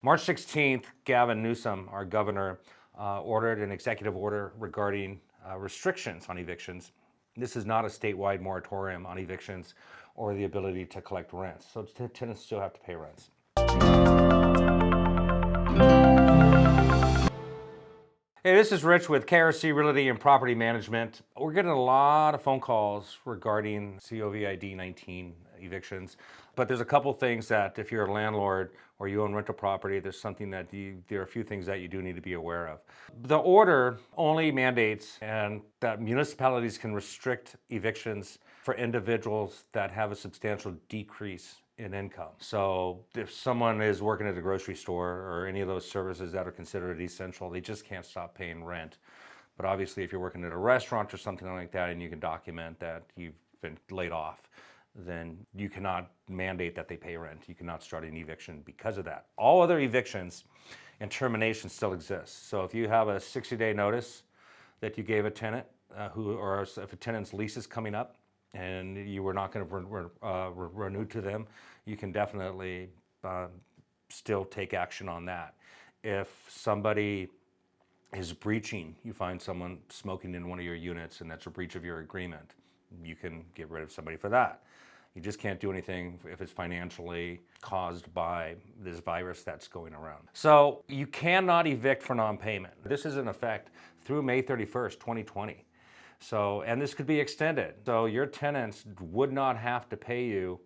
March 16th, Gavin Newsom, our governor, ordered an executive order regarding restrictions on evictions. This is not a statewide moratorium on evictions or the ability to collect rents. So tenants still have to pay rents. Hey, this is Rich with KRC Realty and Property Management. We're getting a lot of phone calls regarding COVID-19 evictions, but there's a couple things that if you're a landlord or you own rental property, there are a few things that you do need to be aware of. The order only mandates and that municipalities can restrict evictions for individuals that have a substantial decrease in income. So if someone is working at a grocery store or any of those services that are considered essential, they just can't stop paying rent. But obviously if you're working at a restaurant or something like that and you can document that you've been laid off, then you cannot mandate that they pay rent. You cannot start an eviction because of that. All other evictions and terminations still exist. So if you have a 60-day notice that you gave a tenant or if a tenant's lease is coming up, and you were not going to renew to them, you can definitely still take action on that. If somebody is breaching, you find someone smoking in one of your units and that's a breach of your agreement, you can get rid of somebody for that. You just can't do anything if it's financially caused by this virus that's going around. So you cannot evict for non-payment. This is in effect through May 31st, 2020. So, and this could be extended. So your tenants would not have to pay you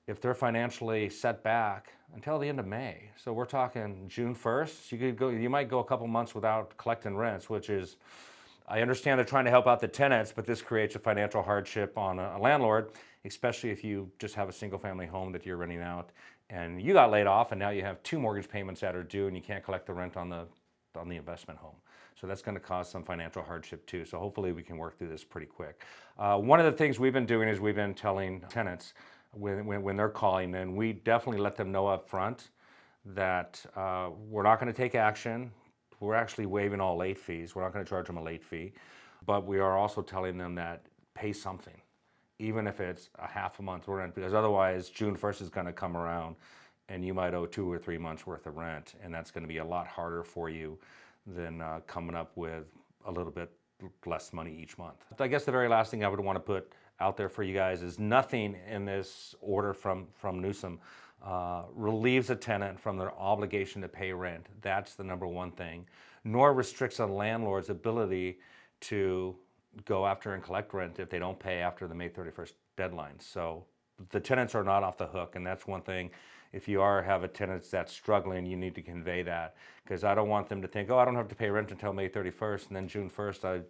if they're financially set back until the end of May. So we're talking June 1st. You might go a couple months without collecting rents, which is, I understand they're trying to help out the tenants, but this creates a financial hardship on a landlord, especially if you just have a single family home that you're renting out and you got laid off and now you have 2 mortgage payments that are due and you can't collect the rent on the investment home. So that's going to cause some financial hardship too. So hopefully we can work through this pretty quick. One of the things we've been doing is we've been telling tenants when they're calling, and we definitely let them know up front that we're not going to take action. We're actually waiving all late fees. We're not going to charge them a late fee, but we are also telling them that pay something, even if it's a half a month's rent, because otherwise June 1st is going to come around and you might owe 2 or 3 months worth of rent, and that's going to be a lot harder for you than coming up with a little bit less money each month. I guess the very last thing I would want to put out there for you guys is nothing in this order from Newsom relieves a tenant from their obligation to pay rent. That's the number one thing, nor restricts a landlord's ability to go after and collect rent if they don't pay after the May 31st deadline. So the tenants are not off the hook, and that's one thing. If you have a tenant that's struggling, you need to convey that, because I don't want them to think, oh, I don't have to pay rent until May 31st, and then June 1st,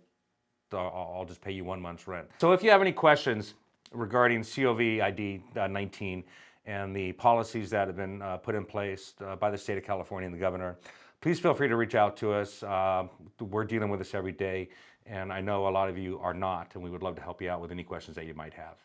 I'll just pay you 1 month's rent. So if you have any questions regarding COVID-19 and the policies that have been put in place by the state of California and the governor, please feel free to reach out to us. We're dealing with this every day, and I know a lot of you are not, and we would love to help you out with any questions that you might have.